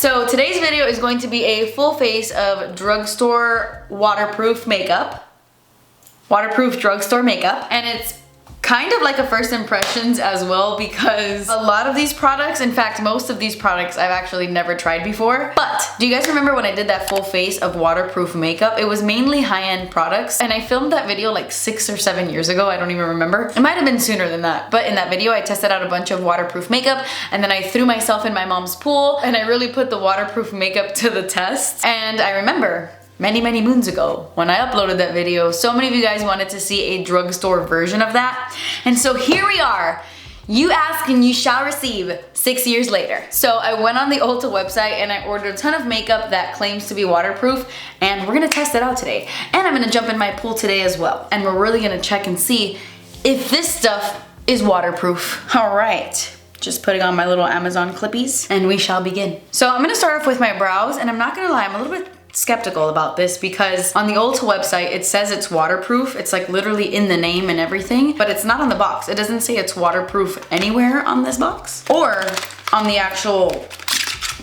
so today's video is going to be a full face of drugstore waterproof makeup. Waterproof drugstore makeup. And it's kind of like a first impressions as well, because a lot of these products, in fact most of these products, I've actually never tried before. But do you guys remember when I did that full face of waterproof makeup? It was mainly high-end products, and I filmed that video like 6 or 7 years ago. I don't even remember. It might have been sooner than that, but in that video I tested out a bunch of waterproof makeup, and then I threw myself in my mom's pool and I really put the waterproof makeup to the test. And I remember many moons ago when I uploaded that video, so many of you guys wanted to see a drugstore version of that. And so here we are. You ask and you shall receive 6 years later. So I went on the Ulta website and I ordered a ton of makeup that claims to be waterproof, and we're gonna test it out today. And I'm gonna jump in my pool today as well. And we're really gonna check and see if this stuff is waterproof. All right. Just putting on my little Amazon clippies and we shall begin. So I'm gonna start off with my brows, and I'm not gonna lie, I'm a little bit skeptical about this because on the Ulta website it says it's waterproof. It's like literally in the name and everything, but it's not on the box. It doesn't say it's waterproof anywhere on this box or on the actual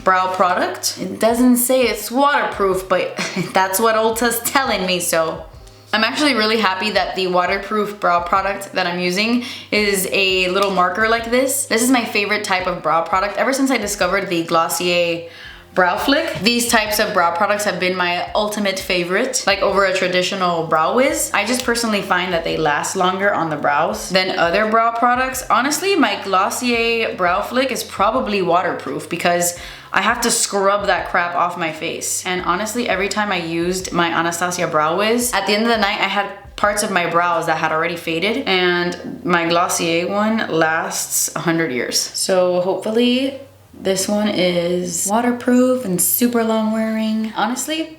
brow product. It doesn't say it's waterproof, but that's what Ulta's telling me. So I'm actually really happy that the waterproof brow product that I'm using is a little marker like this. This is my favorite type of brow product ever since I discovered the Glossier Brow Flick. These types of brow products have been my ultimate favorite, like over a traditional brow wiz. I just personally find that they last longer on the brows than other brow products. Honestly, my Glossier Brow Flick is probably waterproof because I have to scrub that crap off my face. And honestly, every time I used my Anastasia Brow Wiz, at the end of the night I had parts of my brows that had already faded, and my Glossier one lasts 100 years. So hopefully this one is waterproof and super long wearing. Honestly,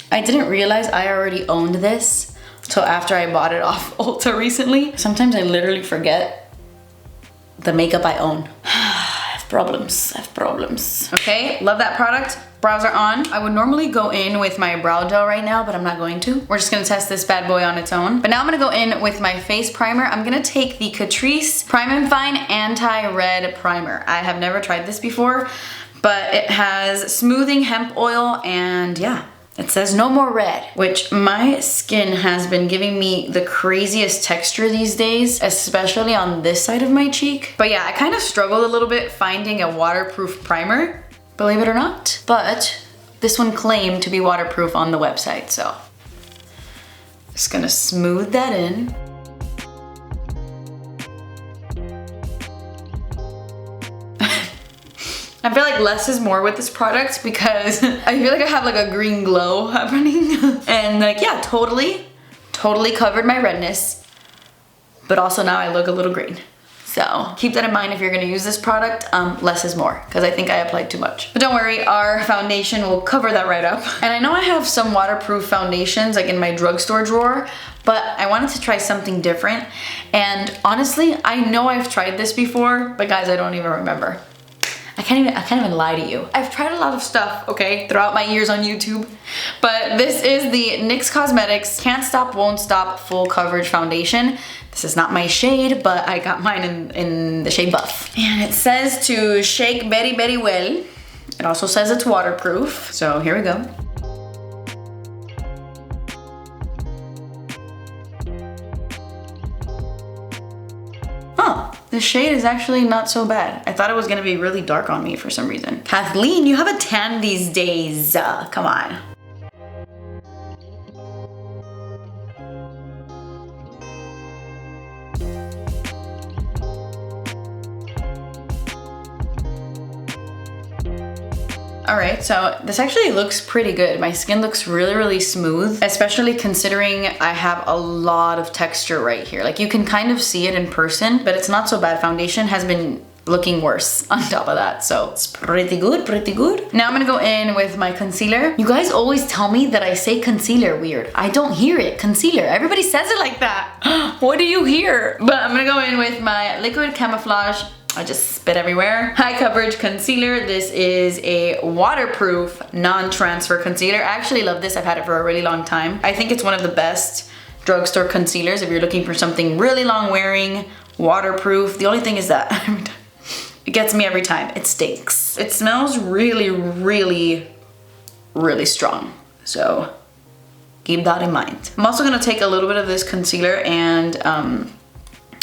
I didn't realize I already owned this till after I bought it off Ulta recently. Sometimes I literally forget the makeup I own. I have problems. Okay, love that product. Brows are on. I would normally go in with my brow gel right now, but I'm not going to. We're just gonna test this bad boy on its own. But now I'm gonna go in with my face primer. I'm gonna take the Catrice Prime and Fine Anti-Red Primer. I have never tried this before, but it has smoothing hemp oil, and yeah, it says no more red, which my skin has been giving me the craziest texture these days, especially on this side of my cheek. But yeah, I kind of struggled a little bit finding a waterproof primer, believe it or not, but this one claimed to be waterproof on the website, so just gonna smooth that in. I feel like less is more with this product because I feel like I have like a green glow happening. And like, yeah, totally covered my redness, but also now I look a little green. So keep that in mind if you're gonna use this product. Less is more, because I think I applied too much. But don't worry, our foundation will cover that right up. And I know I have some waterproof foundations like in my drugstore drawer, but I wanted to try something different. And honestly, I know I've tried this before, but guys, I don't even remember. I can't even lie to you. I've tried a lot of stuff, okay, throughout my years on YouTube, but this is the NYX Cosmetics Can't Stop Won't Stop Full Coverage Foundation. This is not my shade, but I got mine in the shade Buff. And it says to shake very well. It also says it's waterproof, so here we go. The shade is actually not so bad. I thought it was gonna be really dark on me for some reason. Kathleen, you have a tan these days. Come on. All right, so this actually looks pretty good. My skin looks really smooth, especially considering I have a lot of texture right here. Like you can kind of see it in person, but it's not so bad. Foundation has been looking worse on top of that, so it's pretty good. Now I'm gonna go in with my concealer. You guys always tell me that I say concealer weird. I don't hear it, concealer. Everybody says it like that. What do you hear? But I'm gonna go in with my liquid Camouflage. I just spit everywhere. High coverage concealer. This is a waterproof, non-transfer concealer. I actually love this. I've had it for a really long time. I think it's one of the best drugstore concealers if you're looking for something really long wearing, waterproof. The only thing is that It gets me every time. It stinks. It smells really, really, really strong. So keep that in mind. I'm also gonna take a little bit of this concealer and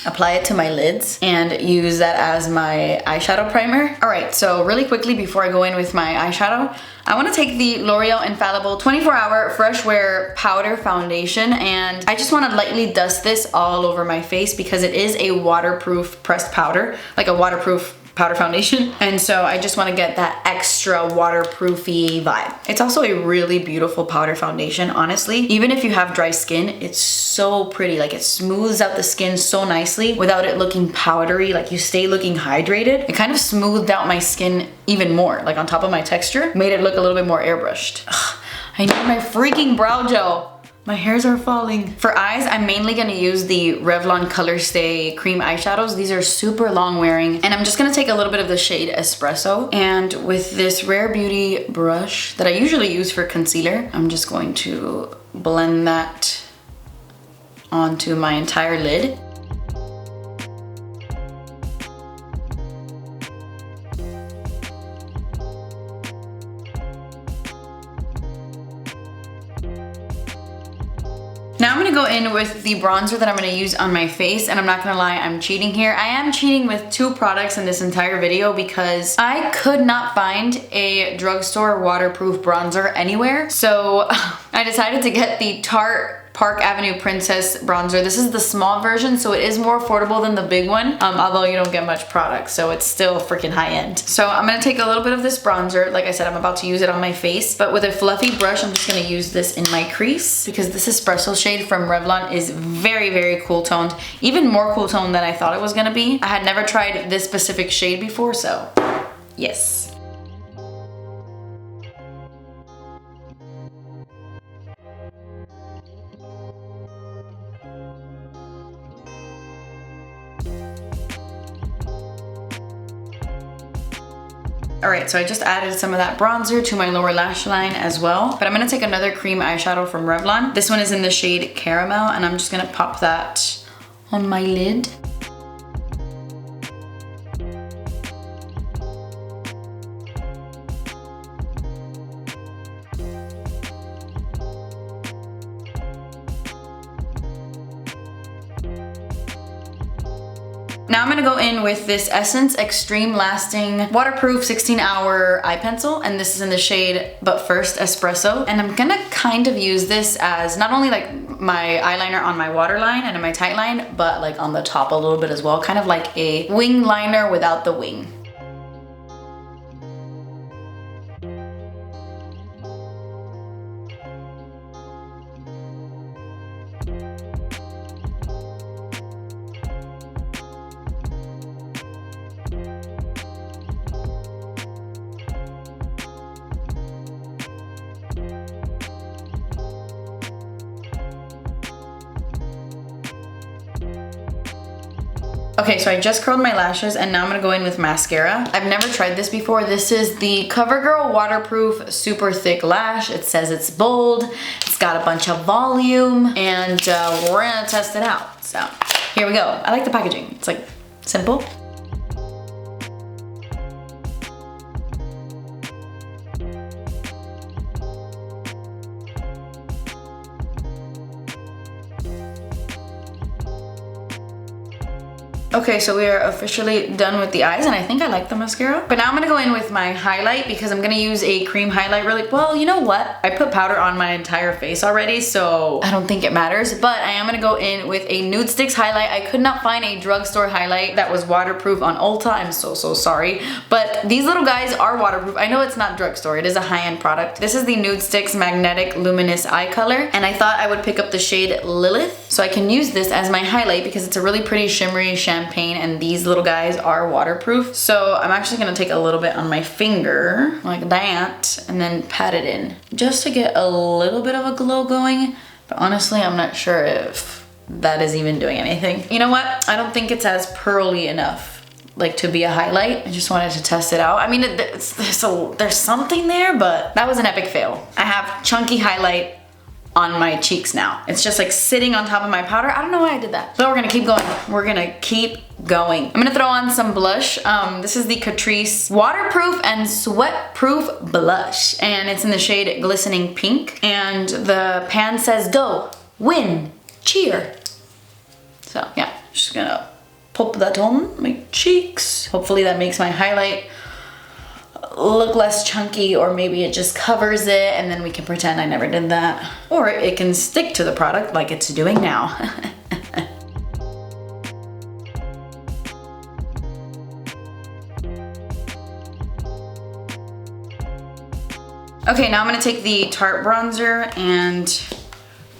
apply it to my lids and use that as my eyeshadow primer. All right, so really quickly before I go in with my eyeshadow, I wanna take the L'Oreal Infallible 24-Hour Fresh Wear Powder Foundation, and I just wanna lightly dust this all over my face because it is a waterproof pressed powder, like a waterproof powder foundation. And so I just wanna get that extra waterproofy vibe. It's also a really beautiful powder foundation, honestly. Even if you have dry skin, it's so pretty. Like it smooths out the skin so nicely without it looking powdery, like you stay looking hydrated. It kind of smoothed out my skin even more, like on top of my texture, made it look a little bit more airbrushed. Ugh, I need my freaking brow gel. My hairs are falling. For eyes, I'm mainly gonna use the Revlon ColorStay cream eyeshadows. These are super long wearing, and I'm just gonna take a little bit of the shade Espresso, and with this Rare Beauty brush that I usually use for concealer, I'm just going to blend that onto my entire lid. Now I'm gonna go in with the bronzer that I'm gonna use on my face, and I'm not gonna lie, I'm cheating here. I am cheating with 2 products in this entire video because I could not find a drugstore waterproof bronzer anywhere. So I decided to get the Tarte Park Avenue Princess bronzer. This is the small version, so it is more affordable than the big one, although you don't get much product, so it's still freaking high end. So I'm gonna take a little bit of this bronzer. Like I said, I'm about to use it on my face, but with a fluffy brush, I'm just gonna use this in my crease because this Espresso shade from Revlon is very, very cool toned. Even more cool toned than I thought it was gonna be. I had never tried this specific shade before, so yes. All right, so I just added some of that bronzer to my lower lash line as well, but I'm gonna take another cream eyeshadow from Revlon. This one is in the shade Caramel, and I'm just gonna pop that on my lid. Now I'm gonna go in with this Essence Extreme Lasting Waterproof 16-Hour Eye Pencil, and this is in the shade But First Espresso. And I'm gonna kind of use this as not only like my eyeliner on my waterline and in my tight line, but like on the top a little bit as well, kind of like a wing liner without the wing. Okay, so I just curled my lashes and now I'm gonna go in with mascara. I've never tried this before. This is the CoverGirl Waterproof Super Thick Lash. It says it's bold, it's got a bunch of volume, and we're gonna test it out. So here we go. I like the packaging. It's like simple. Okay, so we are officially done with the eyes, and I think I like the mascara. But now I'm gonna go in with my highlight because I'm gonna use a cream highlight really. Well, you know what? I put powder on my entire face already, so I don't think it matters. But I am gonna go in with a Nudestix highlight. I could not find a drugstore highlight that was waterproof on Ulta. I'm so sorry. But these little guys are waterproof. I know it's not drugstore. It is a high-end product. This is the Nudestix Magnetic Luminous Eye Color, and I thought I would pick up the shade Lilith so I can use this as my highlight because it's a really pretty shimmery champagne, and these little guys are waterproof. So I'm actually gonna take a little bit on my finger like that and then pat it in just to get a little bit of a glow going. But honestly, I'm not sure if that is even doing anything. You know what? I don't think it's as pearly enough like to be a highlight. I just wanted to test it out. I mean, there's something there, but that was an epic fail. I have chunky highlight on my cheeks now. It's just like sitting on top of my powder. I don't know why I did that. But we're gonna keep going. We're gonna keep going. I'm gonna throw on some blush. This is the Catrice Waterproof and Sweat-Proof Blush, and it's in the shade Glistening Pink. And the pan says, "Go, win, cheer." So yeah, just gonna pop that on my cheeks. Hopefully that makes my highlight look less chunky, or maybe it just covers it and then we can pretend I never did that. Or it can stick to the product like it's doing now. Okay, now I'm gonna take the Tarte bronzer and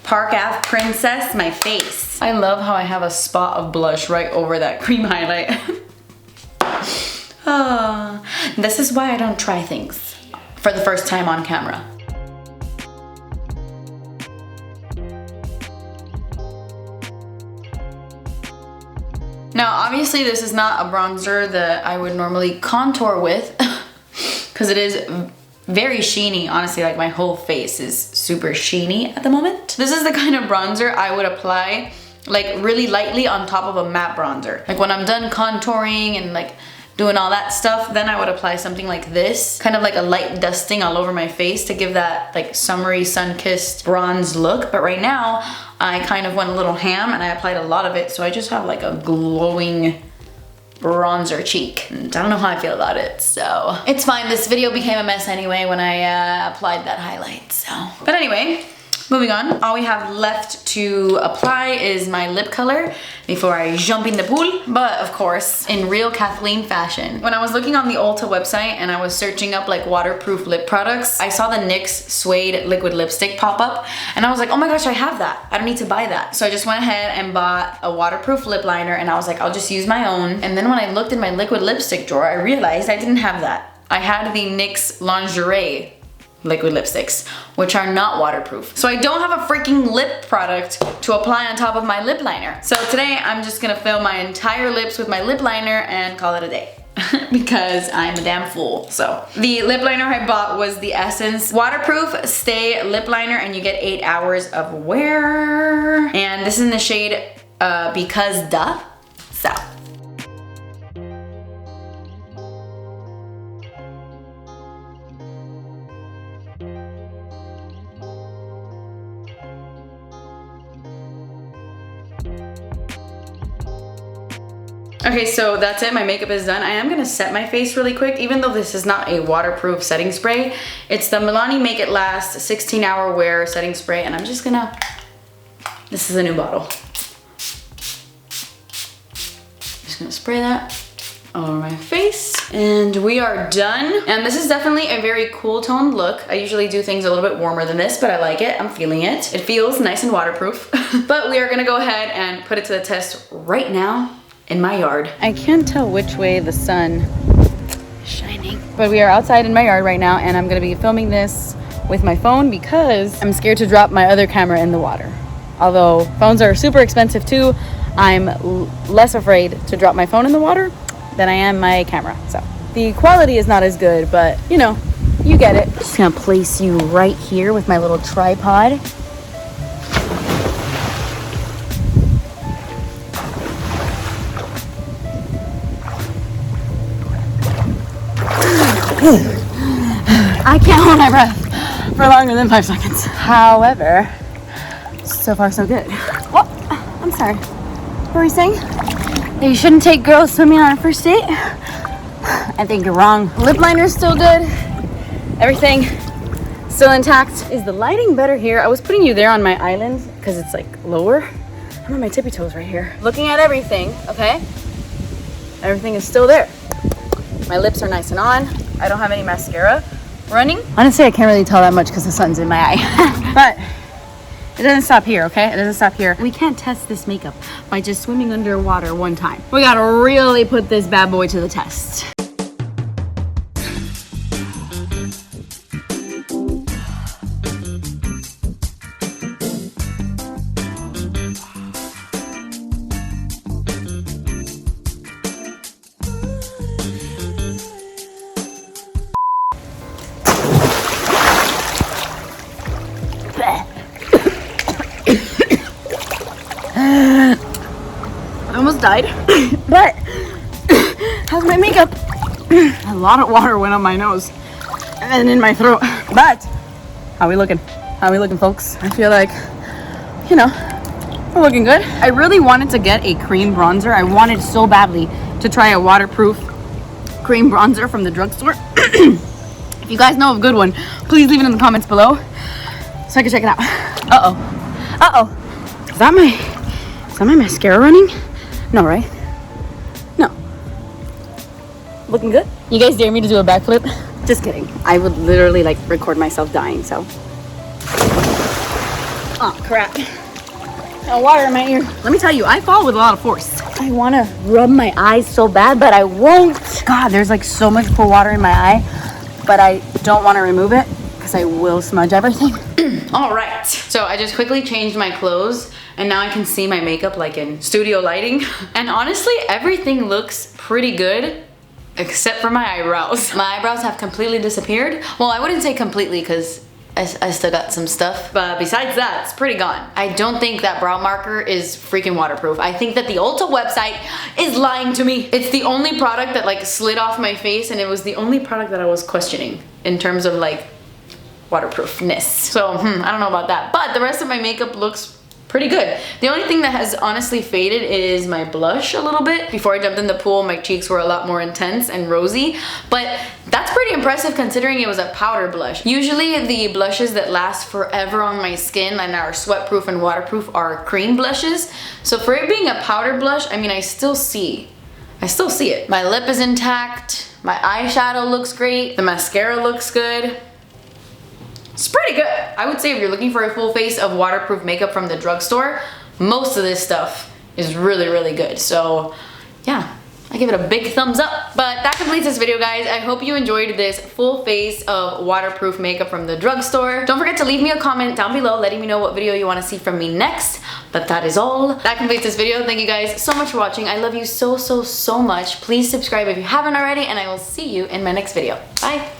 Park Ave Princess my face. I love how I have a spot of blush right over that cream highlight. Oh, this is why I don't try things for the first time on camera. Now, obviously this is not a bronzer that I would normally contour with because it is very sheeny. Honestly, like my whole face is super sheeny at the moment. This is the kind of bronzer I would apply like really lightly on top of a matte bronzer. Like when I'm done contouring and like doing all that stuff, then I would apply something like this, kind of like a light dusting all over my face to give that like summery sun-kissed bronze look. But right now I kind of went a little ham and I applied a lot of it, so I just have like a glowing bronzer cheek. And I don't know how I feel about it, so it's fine. This video became a mess anyway when I applied that highlight, so. But anyway, moving on. All we have left to apply is my lip color before I jump in the pool. But of course, in real Kathleen fashion, when I was looking on the Ulta website and I was searching up like waterproof lip products, I saw the NYX Suede liquid lipstick pop up and I was like, oh my gosh, I have that. I don't need to buy that. So I just went ahead and bought a waterproof lip liner and I was like, I'll just use my own. And then when I looked in my liquid lipstick drawer, I realized I didn't have that. I had the NYX Lingerie liquid lipsticks, which are not waterproof. So I don't have a freaking lip product to apply on top of my lip liner. So today I'm just gonna fill my entire lips with my lip liner and call it a day. Because I'm a damn fool. So the lip liner I bought was the Essence Waterproof Stay Lip Liner, and you get 8 hours of wear. And this is in the shade Because Duh. So okay, so that's it. My makeup is done. I am gonna set my face really quick, even though this is not a waterproof setting spray. It's the Milani Make It Last 16-hour wear setting spray, and I'm just gonna, this is a new bottle. Just gonna spray that all over my face, and we are done. And this is definitely a very cool toned look. I usually do things a little bit warmer than this, but I like it. I'm feeling it. It feels nice and waterproof. But we are gonna go ahead and put it to the test right now in my yard. I can't tell which way the sun is shining, but we are outside in my yard right now, and I'm gonna be filming this with my phone because I'm scared to drop my other camera in the water. Although phones are super expensive too, I'm less afraid to drop my phone in the water than I am my camera. So the quality is not as good, but you know, you get it. Just gonna place you right here with my little tripod. I can't hold my breath for longer than 5 seconds. However, so far so good. Oh, I'm sorry. What were you saying? That you shouldn't take girls swimming on a first date? I think you're wrong. Lip liner's still good. Everything still intact. Is the lighting better here? I was putting you there on my island because it's like lower. I'm on my tippy toes right here. Looking at everything, okay? Everything is still there. My lips are nice and on. I don't have any mascara running. Honestly, I can't really tell that much because the sun's in my eye. But it doesn't stop here, okay? It doesn't stop here. We can't test this makeup by just swimming underwater one time. We gotta really put this bad boy to the test. died. But how's my makeup? A lot of water went on my nose and in my throat. But how we looking? How we looking, folks? I feel like, you know, we're looking good. I really wanted to get a cream bronzer. I wanted so badly to try a waterproof cream bronzer from the drugstore. If you guys know of a good one, please leave it in the comments below so I can check it out. Is that my mascara running? No, right? No. Looking good? You guys dare me to do a backflip? Just kidding. I would literally like record myself dying, so. Oh, crap. No water in my ear. Let me tell you, I fall with a lot of force. I want to rub my eyes so bad, but I won't. God, there's like so much pool water in my eye, but I don't want to remove it because I will smudge everything. All right, so I just quickly changed my clothes and now I can see my makeup like in studio lighting. And honestly, everything looks pretty good except for my eyebrows. My eyebrows have completely disappeared. Well, I wouldn't say completely because I still got some stuff, but besides that, it's pretty gone. I don't think that brow marker is freaking waterproof. I think that the Ulta website is lying to me. It's the only product that like slid off my face, and it was the only product that I was questioning in terms of like waterproofness. So, I don't know about that, but the rest of my makeup looks pretty good. The only thing that has honestly faded is my blush a little bit. Before I jumped in the pool, my cheeks were a lot more intense and rosy, but that's pretty impressive considering it was a powder blush. Usually the blushes that last forever on my skin and are sweat-proof and waterproof are cream blushes. So for it being a powder blush, I mean, I still see it. My lip is intact, my eyeshadow looks great, the mascara looks good. It's pretty good. I would say if you're looking for a full face of waterproof makeup from the drugstore, most of this stuff is really, really good. So yeah, I give it a big thumbs up. But that completes this video, guys. I hope you enjoyed this full face of waterproof makeup from the drugstore. Don't forget to leave me a comment down below letting me know what video you want to see from me next. But that is all. That completes this video. Thank you guys so much for watching. I love you so, so, so much. Please subscribe if you haven't already, and I will see you in my next video. Bye.